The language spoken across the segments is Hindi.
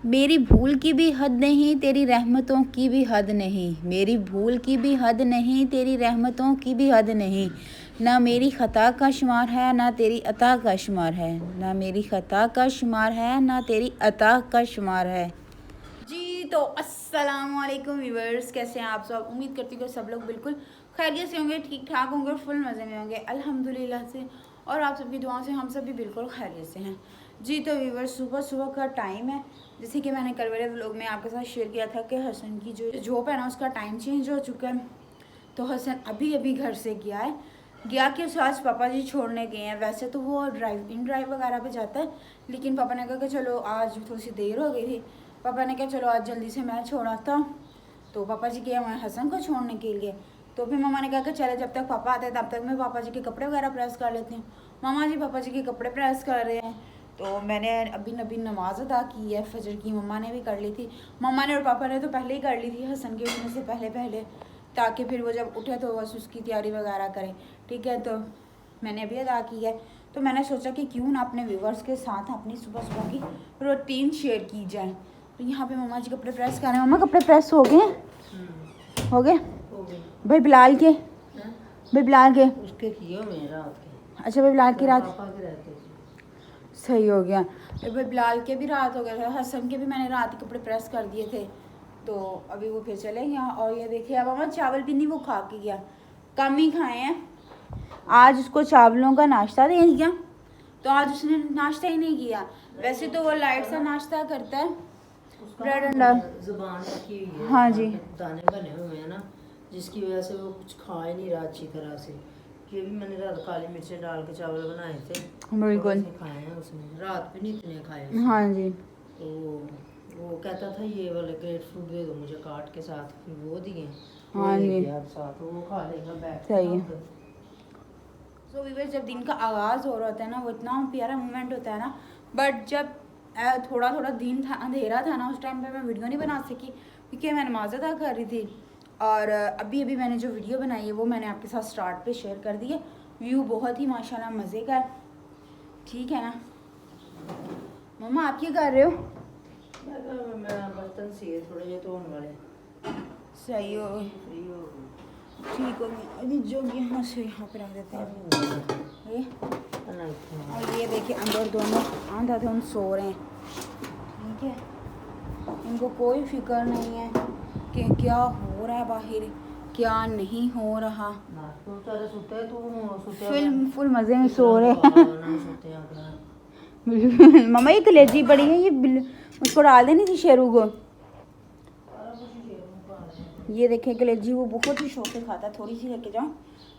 मेरी भूल की भी हद नहीं, तेरी रहमतों की भी हद नहीं। मेरी भूल की भी हद नहीं, तेरी रहमतों की भी हद नहीं। ना मेरी ख़ता का शुमार है, ना तेरी अता का शुमार है। ना मेरी ख़ता का शुमार है, ना तेरी अता का शुमार है। जी तो अस्सलाम वालेकुम व्यूअर्स, कैसे हैं आप सब। उम्मीद करती हूँ कि सब लोग बिल्कुल खैरियत से होंगे, ठीक ठाक होंगे और फुल मज़े में होंगे अल्हम्दुलिल्लाह से। और आप सबकी दुआओं से हम सब भी बिल्कुल खैरियत से हैं। जी तो व्यूअर्स, सुबह सुबह का टाइम है। जैसे कि मैंने कल वाले व्लॉग में आपके साथ शेयर किया था कि हसन की जो जॉब है ना, उसका टाइम चेंज हो चुका है। तो हसन अभी अभी घर से गया कि उसे आज पापा जी छोड़ने गए हैं। वैसे तो वो ड्राइव वगैरह पे जाता है, लेकिन पापा ने कहा कि चलो आज थोड़ी सी देर हो गई थी। पापा ने कहा चलो आज जल्दी से मैं छोड़ आता हूँ। तो पापा जी गए वहाँ हसन को छोड़ने के लिए। तो फिर मम्मा ने कहा कि चले जब तक पापा आते हैं तब तक मैं पापा जी के कपड़े वगैरह प्रेस कर लेती हूँ। मामा जी पापा जी के कपड़े प्रेस कर रहे हैं। तो मैंने अभी नमाज अदा की है फजर की, मम्मा ने भी कर ली थी। मम्मा ने और पापा ने तो पहले ही कर ली थी हसन के उठने से पहले, ताकि फिर वो जब उठे तो बस उसकी तैयारी वगैरह करें। ठीक है, तो मैंने अभी अदा की है। तो मैंने सोचा कि क्यों ना अपने व्यूवर्स के साथ अपनी सुबह सुबह की रूटीन शेयर की जाए। तो यहाँ पे मम्मा जी कपड़े प्रेस कर रहे हैं। मम्मा कपड़े प्रेस हो गए? हो गए भाई बिलाल के? भाई बिलाल के उसके किए मेरा आपके। अच्छा, भाई बिलाल की रात पापा के रहते थे। सही हो गया। भाई बिलाल के भी रात हो गया था, हसन के भी मैंने रात के कपड़े प्रेस कर दिए थे। तो अभी वो फिर चले गया। और ये देखिए अब मम्मा चावल भी नहीं वो खा के गया, कम ही खाए हैं। आज उसको चावलों का नाश्ता दे दिया, तो आज उसने नाश्ता ही नहीं किया। वैसे तो वो लाइट सा नाश्ता करता है, ब्रेड अंडा। जुबान रखी हुई है, हाँ जी, दाने बने हुए हैं ना, जिसकी वजह से वो कुछ खा ही नहीं रहा अच्छी तरह से। ये भी मैंने रात काली मिर्चें डाल के चावल बनाए थे, बिल्कुल खाए हैं उसने। रात भी नहीं इतने खाए। हाँ जी। तो वो कहता था ये वाले ग्रेप फ्रूट दे दो मुझे काट के साथ, फिर वो दिए। हाँ जी साथ वो खा लेगा बैठ के। सही है। सो वीवर, जब दिन का आगाज़ हो रहा होता है ना, वो इतना प्यारा मोमेंट होता है ना। बट जब थोड़ा थोड़ा दिन था, अंधेरा था ना, उस टाइम पे मैं वीडियो नहीं बना सकी क्योंकि मैं नमाज़ अदा कर रही थी। और अभी अभी मैंने जो वीडियो बनाई है वो मैंने आपके साथ स्टार्ट पे शेयर कर दी है। व्यू बहुत ही माशाल्लाह मज़े का है। ठीक है ना मम्मा, आप क्या कर रहे हो? मैं बर्तन से थोड़े जे धोने वाले। सही हो, फ्री हो गई। ठीक हो गया। अभी जो यहाँ से यहाँ पे रख देते हैं ये। और ये देखिए अंदर दोनों आंधा थे, उन सो रहे हैं। ठीक है, इनको कोई फिक्र नहीं है कि क्या हो रहा है बाहर, क्या नहीं हो रहा। फुल मज़े में सो रहे हैं। मम्मा ये कलेजी बड़ी है, ये उसको डाल देनी थी शेरू को। ये देखें कलेजी वो बहुत ही शौक से खाता है। थोड़ी सी लेके जाओ,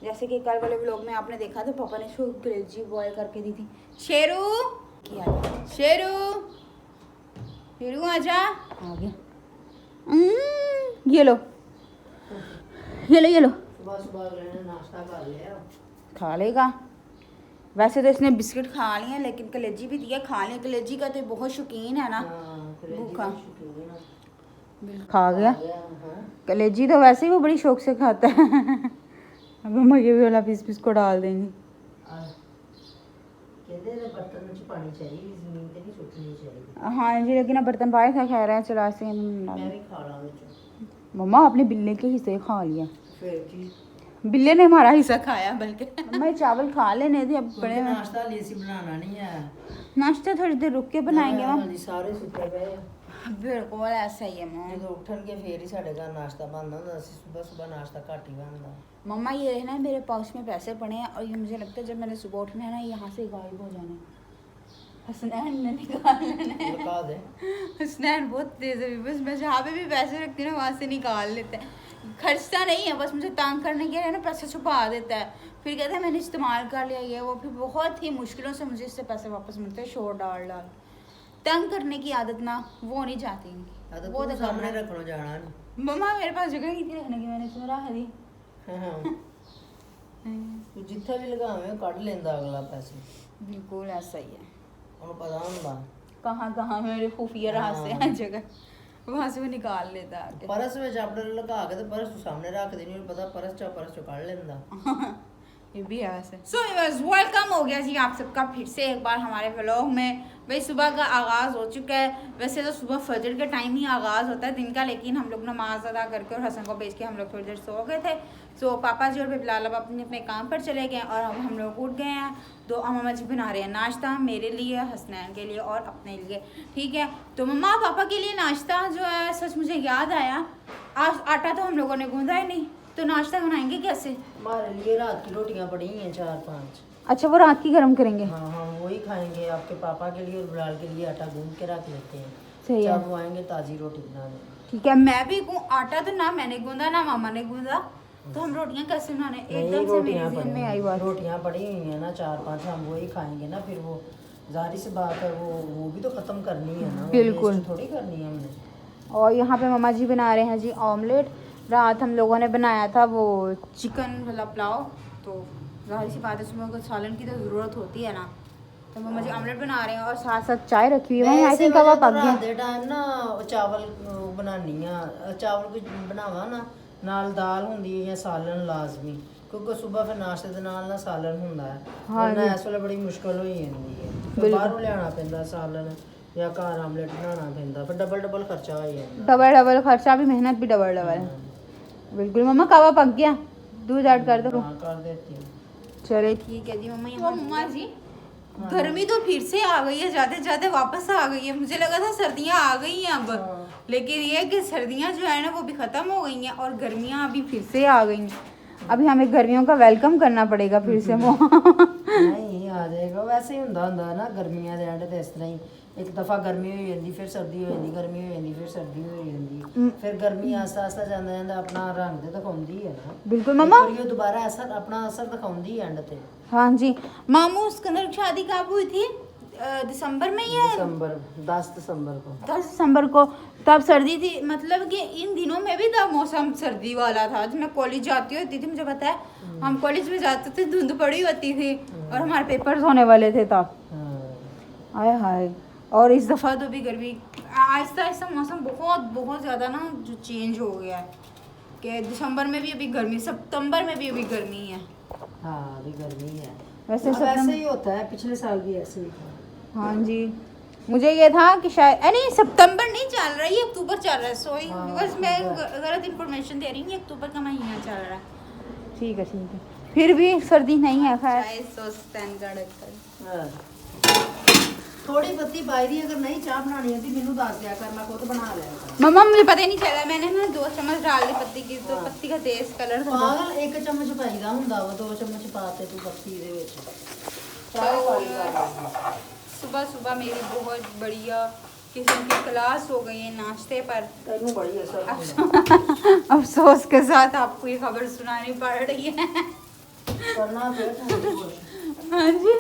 जैसे कि कल वाले व्लॉग में आपने देखा था पापा ने इसको कलेजी बॉयल करके दी थी। शेरू किया, शेरू शेरू आजा, आ गया। ये लो ये लो ये लो, नाश्ता कर लिया, खा लेगा। वैसे तो इसने बिस्किट खा लिए, लेकिन कलेजी भी दिया खा लें। कलेजी का तो बहुत शौकीन है ना, भूखा खा गया। कलेजी तो वैसे ही वो बड़ी शौक से खाता है। अब मम्मा ये भी वाला पीस पीस को डाल देंगी। हाँ जी, लेकिन अब बर्तन पाए था, खा रहा है चला से। मम्मा आपने बिल्ले के हिस्से खा लिया, बिल्ले ने हमारा हिस्सा खाया। बल्कि मम्मा चावल खा लेने थे, अब बड़े नाश्ता बनाना नहीं है। नाश्ता थोड़ी देर रुक के बनाएंगे हम। सारे सुते पे बिल्कुल ऐसा ही है मम्मा। जो उठणगे फिर ही साडे घर नाश्ता बनदा हुंदा सी। सुबह नाश्ता घट ही बनदा। मम्मा ये है ना, मेरे पाउच में पैसे पड़े हैं और ये मुझे लगता है जब मैंने सुबह उठना है ना, यहाँ से गायब हो जाना है। हसनैन ने निकाल लेना है। लगा दे। हसनैन बहुत तेज है, बस मैं जहाँ पे भी पैसे रखती हूँ ना वहाँ से निकाल लेता है। खर्चता नहीं है, बस मुझे तंग करने के लिए ना पैसे छुपा देता है। फिर कहता है मैंने इस्तेमाल कर लिया ये वो, फिर बहुत ही मुश्किलों से मुझे इससे पैसे वापस मिलते हैं। शोर डाल तंग करने की आदत ना वो नहीं चाहती इनकी। वो तो सामने रखना जाना नहीं। मम्मा मेरे पास जगह नहीं थी रखने की, मैंने इसमें रख दी। तू जिथे भी लगावे कढ़ लेंदा अगला पैसे। बिल्कुल ऐसा ही है, उन्हें पता हुंदा कहाँ कहाँ मेरे खुफिया रास्ते हैं जगह, वहाँ से वो निकाल लेता है। परस में अपने लगा के तो परस सामने रख देनी, पता परस चो कढ़ लेंदा। ये भी है वैसे। सो वेलकम हो गया जी आप सबका फिर से एक बार हमारे व्लॉग में। भाई सुबह का आगाज़ हो चुका है। वैसे तो सुबह फजर के टाइम ही आगाज़ होता है दिन का, लेकिन हम लोग नमाज अदा करके और हसन को भेज के हम लोग थोड़ी देर सो गए थे। सो पापा जी और बिलाल अब अपने अपने काम पर चले गए और अब हम लोग उठ गए हैं। तो मम्मा जी बना रहे हैं नाश्ता मेरे लिए, हसनैन के लिए और अपने लिए। ठीक है, तो मम्मा पापा के लिए नाश्ता जो है, सच मुझे याद आया आज आटा तो हम लोगों ने गूंदा ही नहीं, तो नाश्ता बनाएंगे कैसे? हमारे लिए रात की रोटियां पड़ी हैं 4-5। अच्छा, वो रात की गर्म करेंगे। हाँ हाँ वही खाएंगे। आपके पापा के लिए और बिलाल के लिए आटा गूंद के रख लेते हैं, सही है। जब वो आएंगे ताज़ी रोटी बना देंगे। ठीक है, मैं भी आटा तो ना मैंने गूंदा ना मामा ने गूंदा, तो हम रोटियां कैसे बनाने? एकदम से मेरे ज़हन में आई बात। रोटियां पड़ी हुई हैं ना 4-5, हम वही खाएंगे ना। फिर वो जाहिर सी बात है वो भी तो ख़त्म करनी है ना, बिल्कुल थोड़ी करनी है हमने। और यहाँ पे मम्मा जी बना रहे हैं जी ऑमलेट। रात हम लोगों ने बनाया था वो चिकन वाला पुलाव, तो जाहिर सी बात है उसमें कुछ सालन की तो ज़रूरत होती है ना, तो मम्मा जी ऑमलेट बना रहे हैं और साथ साथ चाय रखी हुई है। आई थिंक हवा पक गया। दे टाइम ना चावल बनानी है, चावल कुछ बनावा ना नाल दाल ਹੁੰਦੀ है या सालन लाजमी, क्योंकि सुबह फिर नाश्ते ਦੇ ਨਾਲ ਨਾ ਸਾਲਨ ਹੁੰਦਾ ਹੈ। हाँ ना इस ਵੇਲੇ बड़ी मुश्किल हो ਜਾਂਦੀ है, फिर ਬਾਹਰੋਂ ਲਿਆਣਾ ਪੈਂਦਾ ਸਾਲਨ या घर आमलेट बनाना पैंदा, फिर डबल खर्चा हो जाता। डबल खर्चा भी, मेहनत भी डबल है। बिल्कुल मम्मा कवा पक गया, दूध ऐड कर दो। हाँ कर देती हूँ। चले ठीक है जी मम्मा। तो मम्मा जी गर्मी तो फिर से आ गई है, जाते जाते वापस आ गई है। मुझे लगा था सर्दियाँ आ गई हैं अब, लेकिन ये है कि सर्दियाँ जो है ना वो भी ख़त्म हो गई हैं और गर्मियाँ अभी फिर से आ गई हैं। अभी हमें गर्मियों का वेलकम करना पड़ेगा फिर से। वो नहीं आ जाएगा, वैसे ही ਹੁੰਦਾ ना गर्मियां ਦੇ ਐਂਡ ਤੇ ਇਸ ਤਰ੍ਹਾਂ ਹੀ ਇੱਕ ਦਫਾ ਗਰਮੀ ਹੋ ਜਾਂਦੀ, ਫਿਰ ਸਰਦੀ ਹੋ ਜਾਂਦੀ, ਗਰਮੀ ਹੋ ਜਾਂਦੀ, ਫਿਰ ਸਰਦੀ ਹੋ ਜਾਂਦੀ, ਫਿਰ ਗਰਮੀ ਆਸਤਾ ਆਸਤਾ ਜਾਂਦਾ ਜਾਂਦਾ ਆਪਣਾ ਰੰਗ ਤੇ ਦਿਖਾਉਂਦੀ ਹੈ ਨਾ। बिल्कुल मम्मा। और ये दोबारा असर अपना असर दिखाਉਂਦੀ है एंड पे। हाँ जी मामू सिकंदर की शादी कब हुई थी? दिसंबर में ही है, दिसंबर 10 दिसंबर को। 10 दिसंबर को। तब सर्दी थी, मतलब कि इन दिनों में भी तब मौसम सर्दी वाला था। जब मैं कॉलेज जाती होती थी, मुझे पता है हम कॉलेज में जाते थे, धुंध पड़ी होती थी और हमारे पेपर्स होने वाले थे तब। हाय हाय। और इस दफ़ा तो भी गर्मी आहिस्ता आहिस्ता मौसम बहुत बहुत ज़्यादा ना जो चेंज हो गया है कि दिसंबर में भी अभी गर्मी, सितंबर में भी अभी गर्मी है। हाँ अभी गर्मी है, वैसे ऐसे ही होता है, पिछले साल भी ऐसे ही था। हाँ जी, मुझे ये था कि शायद नहीं सितंबर नहीं चल रहा है, ये अक्टूबर चल रहा है। सॉरी बिकॉज मैं गलत इन्फॉर्मेशन दे रही हूँ, ये अक्टूबर का महीना चल रहा है। ठीक है ठीक है, फिर भी सर्दी नहीं है खैर। थोड़ी पत्ती पाई अगर नहीं चाह बनानी होती मैनू दस दिया कर, मैं खुद बना लिया। मम्मा मुझे पता ही नहीं चला, मैंने ना 2 चम्मच डाल दी पत्ती की, तो पत्ती का टेस्ट कलर था। पागल 1 चम्मच पाईदा ਹੁੰਦਾ ਵਾ, 2 चम्मच पाते तू पत्ती ਦੇ ਵਿੱਚ चाय वाली बात। सुबह सुबह मेरी बहुत बढ़िया किस्म की क्लास हो गई है नाश्ते पर। तेनू बड़ी असर अफसोस के साथ आपको ये खबर सुनानी पड़ रही है। करना फिर तू कुछ। हाँ जी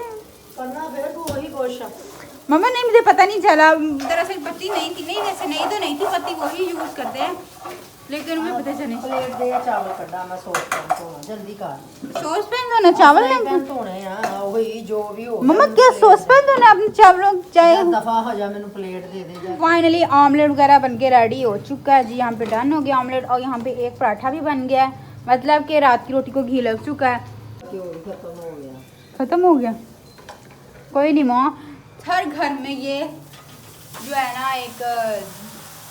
करना फिर तू वही कुछ। मम्मा नहीं मुझे पता नहीं चला, दरअसल पत्ती नहीं थी, नहीं वैसे नहीं तो नहीं थी पत्ती, वही यूज़ करते हैं, लेकिन मुझे पता चले। प्लेट दे चावल कड्डा मैं सॉस पैन धोना जल्दी कर। सॉस पैन धोना चावल पैन धोने आ वही जो भी हो। मम्मा क्या सॉस पैन धोना अपने चावलों चाहे दफा हो जा, मैंने प्लेट दे दे। फाइनली ऑमलेट वगैरह बन के रेडी हो चुका है जी। यहाँ पे डन हो गया ऑमलेट और यहाँ पे एक पराठा भी बन गया है, मतलब कि रात की रोटी को घी लग चुका है। खत्म हो गया, खत्म हो गया, कोई नहीं माँ, हर घर में ये जो है ना एक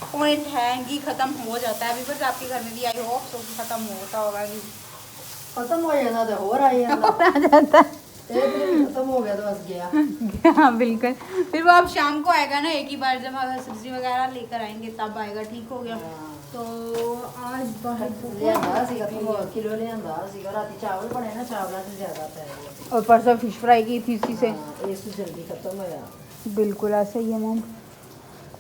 पॉइंट है घी खत्म हो जाता है। अभी बस आपके घर में भी आई होप तो खत्म होता होगा घी। खत्म हो जाता तो हो रहा है आ जाता है। खत्म हो गया तो बस गया। हाँ बिल्कुल, फिर वो अब शाम को आएगा ना, एक ही बार जब सब्जी वगैरह लेकर आएंगे तब आएगा। ठीक हो गया। तो आज बाहर लियांदा सीगा किलो लियांदा सीगा, राती चावल बने ना, चावलों से ज़्यादा पै गया। और परसों फिश फ्राई की थी इसी से। इससे जल्दी खत्म हो गया। बिल्कुल ऐसा ही है मम।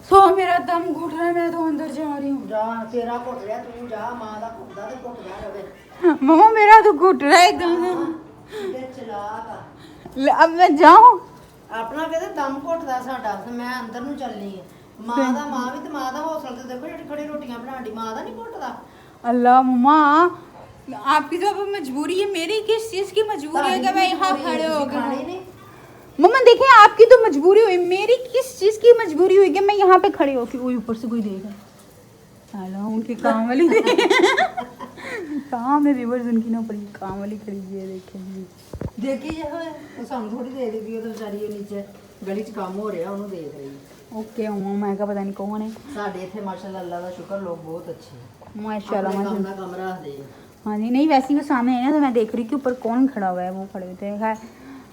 सो मेरा दम घुट रहा है, मैं तो अंदर जा रही हूँ। जा तेरा घुट रहा, तू जा, मां दा घुटदा ते घुट जा रवे। मम्मा मेरा तो घुट रहा है एकदम ते चलाक से। अब मैं जाऊँ? अपना कहते दम घुटदा साडा, ते मैं अंदर ਨੂੰ ਚੱਲੀ ਆ। मां भी तो मां दा हौसला ते देखो, जेडी खड़ी रोटियां बनांदी मां दा नहीं घुटदा। अल्लाह मम्मा आपकी तो अब मजबूरी है, मेरी किस चीज़ की मजबूरी है कि मैं यहाँ खड़े हो गए? मम्मा देखिए आपकी तो मजबूरी हुई, मेरी किस चीज़ की मजबूरी हुई कि मैं यहाँ पे खड़ी हो कि ऊपर से कोई देगा। हेलो उनके काम वाली काम है व्यूअर्स उनकी ना बड़ी काम वाली खड़ी हुई है देखें ਦੇਖੀ ਜੇ ਹੋਏ ਉਹ ਸਾਨੂੰ ਥੋੜੀ ਦੇ ਦੇਗੀ ਉਹ ਤਾਂ ਵਿਚਾਰੀ ਉਹ ਨੀਚੇ ਗਲੀ 'ਚ ਕੰਮ ਹੋ ਰਿਹਾ ਉਹਨੂੰ ਦੇਖ ਰਹੀ ओके हूँ मैं क्या पता नहीं कौन है ਸਾਡੇ ਇੱਥੇ ਮਾਸ਼ਾਅੱਲਾ ਅੱਲਾ ਦਾ ਸ਼ੁਕਰ ਲੋਕ ਬਹੁਤ ਅੱਛੇ ਆ माशाल्लाह ਆਪਣੇ ਕੰਮ माशाल्लाह ਦਾ ਕੰਮ ਰੱਖਦੇ ਆ हाँ जी नहीं वैसे ही वो सामने है ना तो मैं देख रही कि ऊपर कौन खड़ा हुआ है वो खड़े होते हैं खैर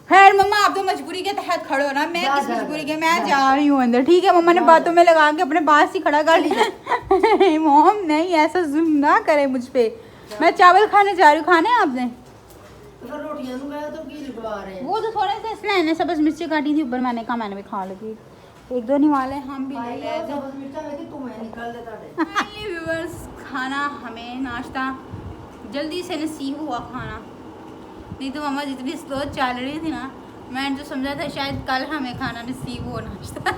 खैर मम्मा आप तो मजबूरी के तहत खड़े हो ना मैं जा, किस जा, मजबूरी जा, के मैं जा। जा रही हूँ अंदर ठीक है मम्मा ने बातों में लगा के अपने पास ही खड़ा कर लिया मोम नहीं ऐसा जुल्म ना करे मुझ पे मैं चावल खाने जा रही हूँ खाने हैं आपने तो फिर रोटियां ਨੂੰ गया तो की लिखवा रहे हैं वो तो थोड़े से इसलिए मैंने सब बस मिर्ची काटी थी ऊपर मैंने कहा मैंने भी खा लगी एक दो नहीं वाले हम भी ले गए थे सब मिर्चा लेके तुम्हें निकाल दे ताड़े फाइनली व्यूअर्स खाना हमें नाश्ता जल्दी से नसीब हुआ खाना नहीं तो मम्मा जितनी स्लो चल रही थी ना मैंने तो समझा था शायद कल हमें खाना नसीब हो नाश्ता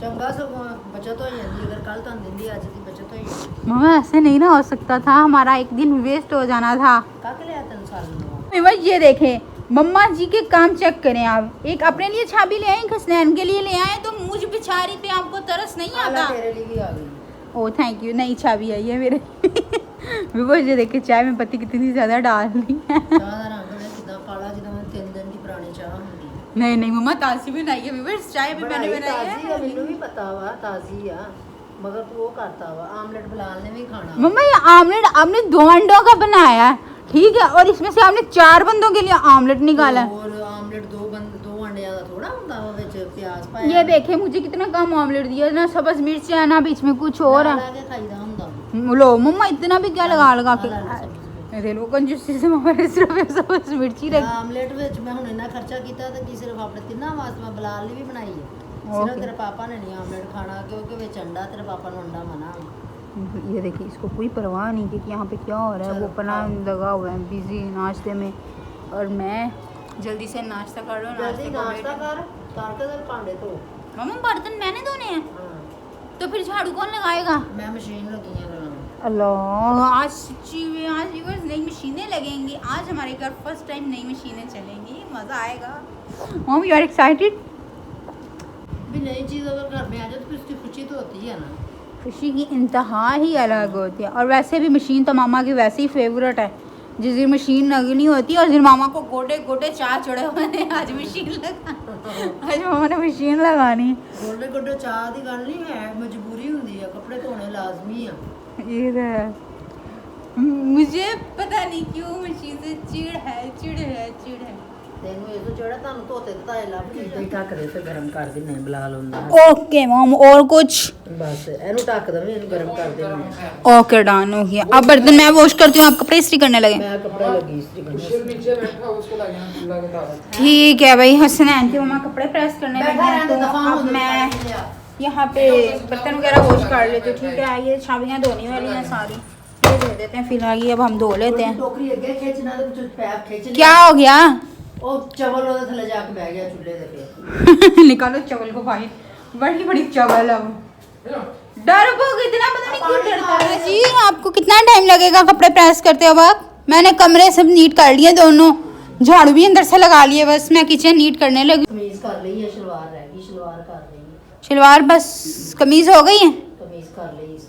चंगा सगों बचत हो जाती अगर कल तो दिन दी आज की बचत हो जाती मम्मा ऐसे नहीं ना हो सकता था हमारा एक दिन वेस्ट हो जाना था काके ले आते साल में व्यूअर्स ये देखें मम्मा जी के काम चेक करें आप एक अपने लिए छाबी ले आए खसनैन के लिए ले आए तो मुझ बिचारी पे आपको तरस नहीं आता तेरे लिए भी आ गई ओ थैंक यू नई छाबी आई है मेरे व्यूअर्स ये देखिए चाय में पत्ती कितनी ज़्यादा डाल दी है ਚਾਹ ਦਾ ਰੰਗ ਨੇ ਕਿਦਾਂ ਕਾਲਾ ਜਿੱਦਾਂ 3 ਦਿਨ ਦੀ ਪੁਰਾਣੀ ਚਾਹ ਹੁੰਦੀ ਹੈ नहीं नहीं मम्मा ताज़ी भी बनाई है व्यूअर्स चाय भी मैंने बनाई ਤਾਜ਼ੀ ਆ है ਮੈਨੂੰ ਵੀ ਪਤਾ ਵਾ ਤਾਜ਼ੀ ਆ ਮਗਰ ਤੂੰ ਉਹ ਕਰਤਾ ਵਾ ਆਮਲੇਟ ਬਲਾਲ ਨੇ ਵੀ ਖਾਣਾ मम्मा ये आमलेट आपने 2 अंडों का बनाया है ठीक है और इसमें से आपने 4 बंदों के लिए आमलेट निकाला है और आमलेट दो अंडिਆਂ ਦਾ ਥੋੜਾ ਹੁੰਦਾ ਵਾ ਵਿੱਚ ਪਿਆਜ਼ ਪਾਇਆ ये देखे मुझे कितना कम आमलेट दिया ना सब्ज मिर्च है ना बीच में कुछ और ਲਾ है ਕੇ ਖਾਈਦਾ ਹੁੰਦਾ लो मम्मा इतना भी क्या लगा लगा के ਲਾ ਲਾ ਸਬਜ਼ੀ अरे लो कंजूसी से मम्मा ने सिर्फ सब्ज मिर्ची रख ਆਮਲੇਟ ਵਿੱਚ ਮੈਂ ਹੁਣ ਇੰਨਾ ਖਰਚਾ ਕੀਤਾ ਤੇ ਕੀ ਸਿਰਫ ਆਪਣੇ ਤਿੰਨਾਂ ਵਾਸਤੇ ਮੈਂ ਬਲਾਲ ਲਈ ਵੀ ਬਣਾਈ ਹੈ ਸਿਰਫ Okay. ਤੇਰੇ ਪਾਪਾ ਨੇ ਨਹੀਂ ਆਮਲੇਟ ਖਾਣਾ ਕਿਉਂਕਿ ਵਿੱਚ ਅੰਡਾ ਤੇਰੇ ਪਾਪਾ ਨੂੰ ਅੰਡਾ ਮਨਾ ये देखिए इसको कोई परवाह नहीं कि यहाँ पे क्या हो रहा है वो अपना लगा हुआ है बिजी नाश्ते में और मैं जल्दी से नाश्ता कर रहा हूँ ਜਲਦੀ ਨਾਸ਼ਤਾ ਕਰ ਕਰਕੇ ਤੇ ਭਾਂਡੇ ਧੋ मम्मा बर्तन मैंने धोने हैं ਹਾਂ तो फिर झाड़ू कौन लगाएगा ਮੈਂ ਮਸ਼ੀਨ ਲੱਗੀ ਆ ਲਗਾਉਣ अल्लाह आज सच्ची में आज व्यूअर्स नई मशीनें लगेंगी आज हमारे घर फर्स्ट टाइम नई मशीनें चलेंगी मज़ा आएगा मॉम यू आर एक्साइटेड भी नई चीज़ अगर घर में आ जाए तो फिर उसकी खुशी तो होती है ना खुशी की इंतहा ही अलग होती है और वैसे भी मशीन तो मामा की वैसे ही फेवरेट है जिस दिन मशीन लगनी होती है और दिन मामा को गोटे गोटे चाह चढ़े हुए हैं आज मशीन लगा आज मामा ने मशीन लगानी ਗੋਡੇ ਗੋਡੇ ਚਾਹ ਦੀ ਗੱਲ ਨਹੀਂ ਹੈ ਮਜਬੂਰੀ ਹੁੰਦੀ ਆ ਕੱਪੜੇ ਧੋਣੇ ਲਾਜ਼ਮੀ ਆ ये तो है। मुझे पता नहीं क्यों मशीन से चिड़ है ਤੈਨੂੰ ਇਹ ਤੋਂ ਜਿਹੜਾ ਤੁਹਾਨੂੰ ਧੋਤੇ ਧਾਏ ਲੱਭ ਕੇ ਤੇ ਢੱਕ ਦੇ ਫਿਰ ਗਰਮ ਕਰ ਦਿੰਨੇ ਬਲਾਲ ਹੁੰਦਾ ओके मॉम और कुछ ਬਸ ਇਹਨੂੰ ਢੱਕ ਦਵੇਂ ਇਹਨੂੰ ਗਰਮ ਕਰ ਦਿੰਨੇ ओके डन हो गया अब बर्तन मैं वॉश करती हूँ आप कपड़े इस्त्री करने लगे ਮੈਂ ਕੱਪੜਾ ਲੱਗੀ ਇਸਤਰੀ ਕਰਨੀ ठीक है भाई हसनैन की मम्मा कपड़े प्रेस करने लगे हैं तो अब मैं यहाँ पे बर्तन वगैरह वॉश कर लेती हूँ ठीक है ये छाबियाँ धोनी वाली हैं सारी ये धो देते हैं फिलहाल ये अब हम धो लेते हैं ਟੋਕਰੀ ਅੱਗੇ ਖਿੱਚਣਾ ਤੇ ਵਿੱਚ ਪੈਪ ਖਿੱਚ ਲਿਆ। क्या हो गया ਉਹ ਚਵਲ ਉਹਦੇ ਥੱਲੇ ਜਾ ਕੇ ਬਹਿ ਗਿਆ ਚੁੱਲ੍ਹੇ ਦੇ पे निकालो चवल को भाई बड़ी बड़ी चवल है वो डरपोक इतना पता नहीं क्यों डरता है जी आपको कितना टाइम लगेगा कपड़े प्रेस करते हो वक्त मैंने कमरे सब नीट कर लिए दोनों झाड़ू भी अंदर से लगा लिए बस मैं किचन नीट करने लगी ਕਮੀਜ਼ ਕਰ ਲਈ ਹੈ ਸ਼ਲਵਾਰ ਰਹਿ ਗਈ ਸ਼ਲਵਾਰ ਕਰ ਲਈ ਹੈ शलवार बस कमीज हो गई है ਕਮੀਜ਼ ਕਰ ਲਈ ਇਸ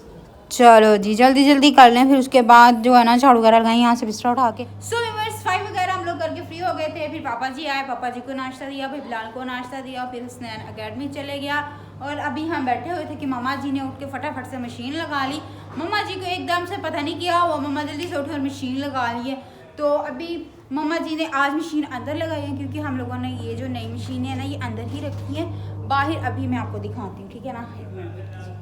चलो जी जल्दी जल्दी कर लें फिर उसके बाद जो है ना झाड़ू वगैरह लगाएं यहाँ से बिस्तर उठा के सो सफाई वगैरह हम लोग करके फ्री हो गए थे फिर पापा जी आए पापा जी को नाश्ता दिया फिर बिलाल को नाश्ता दिया फिर हसनैन अकेडमी चले गया और अभी हम बैठे हुए थे कि मम्मा जी ने उठ के फटाफट से मशीन लगा ली मम्मा जी को एकदम से पता नहीं किया वो मम्मा जल्दी से उठी और मशीन लगा ली है तो अभी मम्मा जी ने आज मशीन अंदर लगाई है क्योंकि हम लोगों ने ये जो नई मशीन है ना ये अंदर ही रखी है बाहर अभी मैं आपको दिखाती हूँ ठीक है ना एक मिनट वेट कीजिए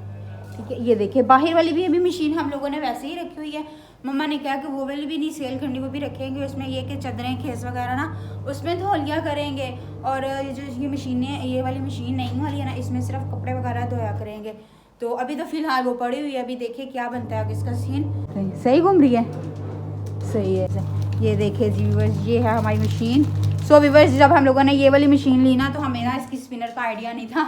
ठीक है ये देखिए बाहर वाली भी अभी मशीन हम लोगों ने वैसे ही रखी हुई है मम्मा ने कहा कि वो वाली भी नहीं सेल करनी वो भी रखेंगे उसमें ये कि चादरें खेस वगैरह ना उसमें धो लिया करेंगे और ये जो ये मशीनें ये वाली मशीन नहीं वाली है ना इसमें सिर्फ कपड़े वगैरह धोया करेंगे तो अभी तो फ़िलहाल वो पड़ी हुई है अभी देखिए क्या बनता है इसका सीन सही घूम रही है सही है ये देखिए जी व्यूअर्स ये है हमारी मशीन सो व्यूअर्स जब हम लोगों ने ये वाली मशीन ली ना तो हमें ना इसकी स्पिनर का आइडिया नहीं था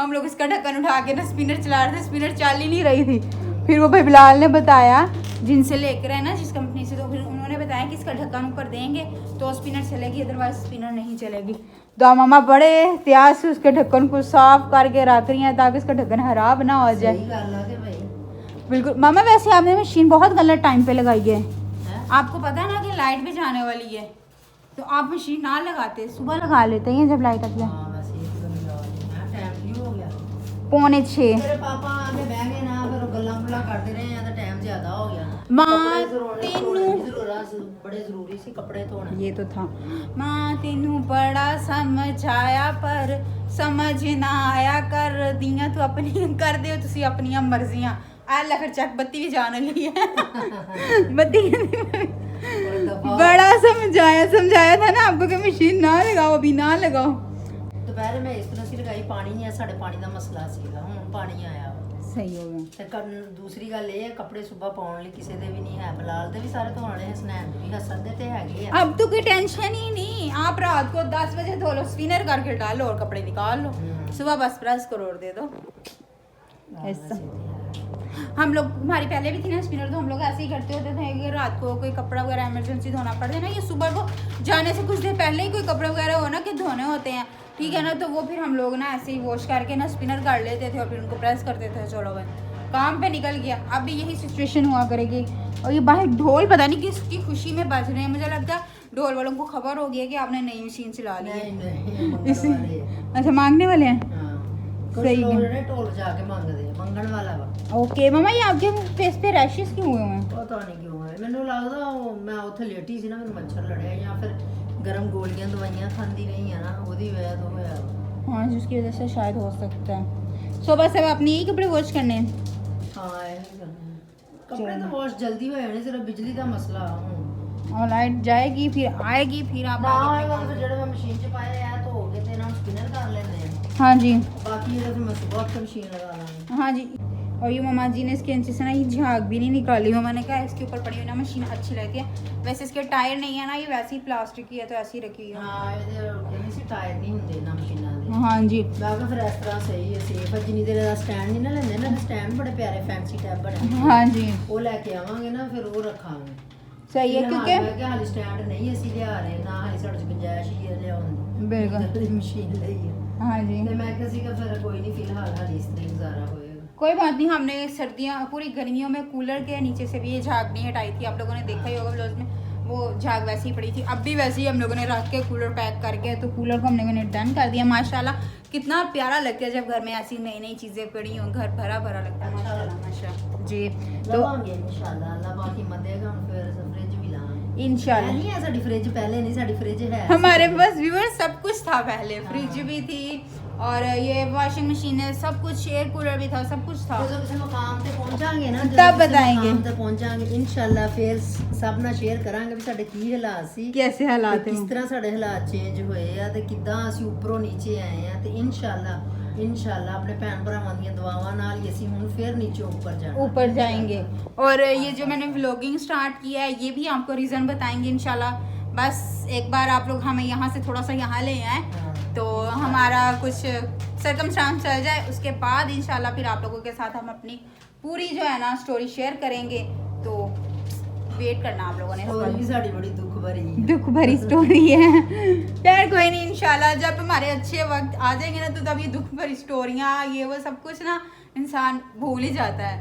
हम लोग इसका ढक्कन उठा के ना स्पिनर चला रहे थे स्पिनर चल ही नहीं रही थी फिर वो भाई बिलाल ने बताया जिनसे लेकर है ना जिस कंपनी से तो फिर उन्होंने बताया कि इसका ढक्कन ऊपर देंगे तो स्पिनर चलेगी अदरवाइज स्पिनर नहीं चलेगी तो मामा बड़े एहतियात से उसके ढक्कन को साफ करके रख रही हैं ताकि उसका ढक्कन खराब ना हो जाए ਸਹੀ ਗੱਲ ਆ ਕਿ ਭਾਈ बिल्कुल मामा वैसे आपने मशीन बहुत गलत टाइम पे लगाई है आपको पता है ना कि लाइट भी जाने वाली है, तो आप मशीन ना लगाते, सुबह लगा लेते हैं जब लाइट आती है। हाँ वैसे ये तो लगा देना। टाइम क्यों हो गया? 5:45। मेरे पापा आके बह गए ना, फिर गल्ला गुल्ला करते रहे हैं, तो टाइम ज्यादा हो गया। माँ कपड़े तेनू बड़े जरूरी सी कपड़े धोने। ये तो था। माँ तेनू बड़ा समझाया पर समझ ना आया, कर दियां तू अपनी कर दे तुसी अपनियां मर्जियां। आला फिर चक बत्ती भी जाने ली है बत्ती बड़ा समझाया था ना आपको कि मशीन ना लगाओ, अभी ना लगाओ। दोपहर में इस तरह से लगाई, पानी नहीं है, साढ़े पानी का मसला सीगा, हुण पानी आया। सही हो गया। ਤੇ ਦੂਸਰੀ ਗੱਲ ਇਹ ਹੈ ਕੱਪੜੇ ਸੁਬਾ ਪਾਉਣ ਲਈ ਕਿਸੇ ਦੇ ਵੀ ਨਹੀਂ ਹੈ, ਬਲਾਲ ਦੇ ਵੀ ਸਾਰੇ ਧੋਣ ਵਾਲੇ ਹੈ, ਸਨੈਨ ਦੇ ਵੀ ਹਸਨ ਦੇ ਤੇ ਹੈਗੇ ਆ। अब तो कोई टेंशन ही नहीं, आप रात को 10 बजे धो लो, स्पिनर करके डालो और कपड़े निकाल लो, सुबह बस प्रेस करो और दे दो। ऐसा हम लोग, हमारी पहले भी थी ना स्पिनर, तो हम लोग ऐसे ही करते होते थे कि रात को कोई कपड़ा वगैरह इमरजेंसी धोना पड़े ना, ये सुबह को जाने से कुछ देर पहले ही कोई कपड़े वगैरह हो ना कि धोने होते हैं, ठीक है ना, तो वो फिर हम लोग ना ऐसे ही वॉश करके ना स्पिनर कर लेते थे और फिर उनको प्रेस करते थे, चलो भाई काम पे निकल गया। अब भी यही सिचुएशन हुआ करेगी। और ये बाहर ढोल पता नहीं किसकी खुशी में बज रहे हैं, मुझे लगता है ढोल वालों को खबर हो गई है कि आपने नई मशीन चला ली है। इसी अच्छा मांगने वाले हैं। सही है, ढोल बजा के मांगते हैं, मंगण वाला वा। ओके मम्मा, ये आपके फेस पे रैशेस क्यों हुए हैं? ਪਤਾ ਨਹੀਂ ਕਿਉਂ ਹੈ, ਮੈਨੂੰ ਲੱਗਦਾ ਉਹ ਮੈਂ ਉੱਥੇ ਲੇਟੀ ਸੀ ਨਾ, ਮੈਨੂੰ ਮੱਛਰ ਲੜਿਆ ਜਾਂ ਫਿਰ ਗਰਮ ਗੋਲੀਆਂ ਦਵਾਈਆਂ ਖਾਂਦੀ ਰਹੀ ਆ ਨਾ, ਉਹਦੀ ਵਜ੍ਹਾ ਤੋਂ ਹੋਇਆ। हाँ जिसकी वजह से शायद हो सकता है। सुबह से अपने यही कपड़े वॉश करने हैं। ਹਾਂ ਇਹ ਕਰਨਾ ਹੈ। ਕੱਪੜੇ ਤਾਂ ਵਾਸ਼ ਜਲਦੀ ਹੋ ਜਾਣੇ, ਸਿਰਫ ਬਿਜਲੀ ਦਾ ਮਸਲਾ ਹੁਣ। और लाइट जाएगी फिर आएगी, फिर आप ਨਾ ਹੋਏਗਾ ਤਾਂ ਫਿਰ ਜਿਹੜੇ ਮੈਂ ਮਸ਼ੀਨ 'ਚ ਪਾਏ ਆ ਧੋ ਕੇ ਤੇ ਇਹਨਾਂ ਨੂੰ ਸਪਿਨਰ ਕਰ ਲੈਂਦੇ ਆ। हाँ जी ਬਾਕੀ ਇਹਦਾ ਫਿਰ ਮੈਂ ਸੁਬਾਹ ਉੱਠ ਕੇ ਮਸ਼ੀਨ ਲਗਾ ਲਾਂਗੀ। हाँ जी। और ये मामा जी ने इसके नीचे से ना ये झाग भी नहीं निकाली, मामा ने कहा इसके ऊपर पड़ी हुई ना मशीन अच्छी लगती है, वैसे इसके टायर नहीं है ना, ये वैसे ही प्लास्टिक की है तो ऐसी रखी हुई है। ਹਾਂ ਇਹਦੇ ਕਹਿੰਦੇ ਸੀ ਟਾਇਰ ਨਹੀਂ ਹੁੰਦੇ ਨਾ ਮਸ਼ੀਨਾਂ ਦੇ। हाँ जी ਮੈਂ ਕਿਹਾ ਫਿਰ ਇਸ ਤਰ੍ਹਾਂ ਸਹੀ ਹੈ, ਸੇਫ ਹੈ। ਜਿੰਨੀ ਦੇਰ ਦਾ ਸਟੈਂਡ ਨਹੀਂ ਨਾ ਲੈਂਦੇ ਨਾ, ਸਟੈਂਡ ਬੜੇ ਪਿਆਰੇ ਫੈਂਸੀ ਟੈਬ ਬਣੇ। हाँ जी ਉਹ ਲੈ ਕੇ ਆਵਾਂਗੇ ਨਾ, ਫਿਰ ਉਹ ਰੱਖਾਂਗੇ। सही है क्योंकि ਮੈਂ ਕਿਹਾ ਹਾਲੀ ਸਟੈਂਡ ਨਹੀਂ ਅਸੀਂ ਲਿਆ ਰਹੇ, ਨਾ ਹਾਲੀ ਸਾਡੇ 'ਚ ਗੁੰਜਾਇਸ਼ ਹੀ ਹੈ ਲਿਆਉਣ ਦੀ। बिल्कुल ਮਸ਼ੀਨ ਲਈ ਹੈ हाँ जी। ਤੇ ਮੈਂ ਕਿਹਾ ਸੀਗਾ ਫਿਰ ਕੋਈ ਨਹੀਂ, ਫਿਲਹਾਲ ਹਾਲੀ ਇਸ ਤਰ੍ਹਾਂ ਹੀ ਗੁਜ਼ਾਰਾ ਹੋਏਗਾ। कोई बात नहीं, हमने सर्दियाँ पूरी गर्मियों में कूलर के नीचे से भी ये झाग नहीं हटाई थी, आप लोगों ने देखा ही होगा व्लॉग्स में, वो झाग वैसे ही पड़ी थी। अब भी वैसे ही हम लोगों ने रख के कूलर पैक करके, तो कूलर को हमने डन कर दिया। माशाल्लाह कितना प्यारा लगता है जब घर में ऐसी नई नई चीज़ें पड़ी हों, घर भरा भरा लगता है। माशाल्लाह माशाल्लाह जी। तो ਲਵਾਂਗੇ ਇਨਸ਼ਾਅੱਲਾ, ਅੱਲਾਹ ਬਾਕੀ ਮਦੇਗਾ। ਹੁਣ ਫਿਰ ਫ੍ਰਿਜ ਵੀ ਲਾਵਾਂਗੇ इंशाल्लाह ਨਹੀਂ ਹੈ ਸਾਡੀ ਫ੍ਰਿਜ, ਪਹਿਲੇ ਨਹੀਂ ਸਾਡੀ ਫ੍ਰਿਜ ਹੈ। हमारे पास व्यूअर सब कुछ था पहले, फ्रिज भी थी और ये वॉशिंग मशीन है, सब कुछ, एयर कूलर भी था, सब कुछ था। ਜਦੋਂ ਕਿਸੇ ਮੁਕਾਮ ਤੇ ਪਹੁੰਚਾਂਗੇ ਨਾ, तब बताएंगे। ਮੁਕਾਮ ਤੇ ਪਹੁੰਚਾਂਗੇ ਇਨਸ਼ਾਅੱਲਾ, ਫਿਰ ਸਭ ਨਾਲ ਸ਼ੇਅਰ ਕਰਾਂਗੇ ਵੀ ਸਾਡੇ ਕੀ ਹਾਲਾਤ ਸੀ, कैसे हालात ਤੇ हैं ਕਿਸ ਤਰ੍ਹਾਂ ਸਾਡੇ ਹਾਲਾਤ ਚੇਂਜ ਹੋਏ ਆ, ਤੇ ਕਿੱਦਾਂ ਅਸੀਂ ਉੱਪਰੋਂ ਨੀਚੇ ਆਏ ਆ। ਤੇ ਇਨਸ਼ਾਅੱਲਾ ਆਪਣੇ ਭੈਣ ਭਰਾਵਾਂ ਦੀਆਂ ਦੁਆਵਾਂ ਨਾਲ ਹੀ ਅਸੀਂ ਹੁਣ ਫਿਰ ਨੀਚੇ ਉੱਪਰ ਜਾਣਾ, ऊपर जाएंगे। और ये जो मैंने व्लॉगिंग स्टार्ट किया है, ये भी आपको रीज़न बताएंगे इंशाल्लाह। बस एक बार आप लोग हमें यहाँ से थोड़ा सा यहाँ ले आए, हाँ। तो हमारा कुछ सर्कमस्टांस चल जाए, उसके बाद इंशाल्लाह फिर आप लोगों के साथ हम अपनी पूरी जो है ना स्टोरी शेयर करेंगे। तो वेट करना आप लोगों ने। और भी साड़ी बड़ी दुख भरी है। दुख भरी स्टोरी है यार, कोई नहीं, इंशाल्लाह जब हमारे अच्छे वक्त आ जाएंगे ना, तो तब ये दुख भरी स्टोरियाँ ये वो सब कुछ ना इंसान भूल ही जाता है,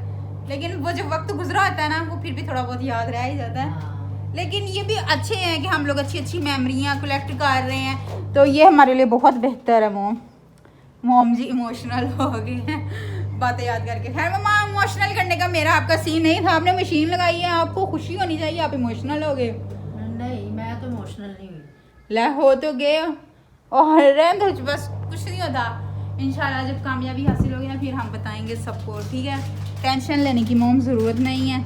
लेकिन वो जब वक्त गुजरा होता है ना, वो फिर भी थोड़ा बहुत याद रह ही जाता है। हाँ। लेकिन ये भी अच्छे हैं कि हम लोग अच्छी अच्छी मेमोरियाँ कलेक्ट कर रहे हैं, तो ये हमारे लिए बहुत बेहतर है। मोम जी इमोशनल हो गए हैं बातें याद करके। खैर मम्मा, इमोशनल करने का मेरा आपका सीन नहीं था, आपने मशीन लगाई है, आपको खुशी होनी चाहिए, आप इमोशनल हो गए। नहीं, मैं तो इमोशनल नहीं हुई। ले हो तो गए, और रहने दो, बस कुछ नहीं होता। इंशाल्लाह जब कामयाबी हासिल होगी ना, फिर हम बताएंगे सबको, ठीक है? टेंशन लेने की मोम ज़रूरत नहीं है।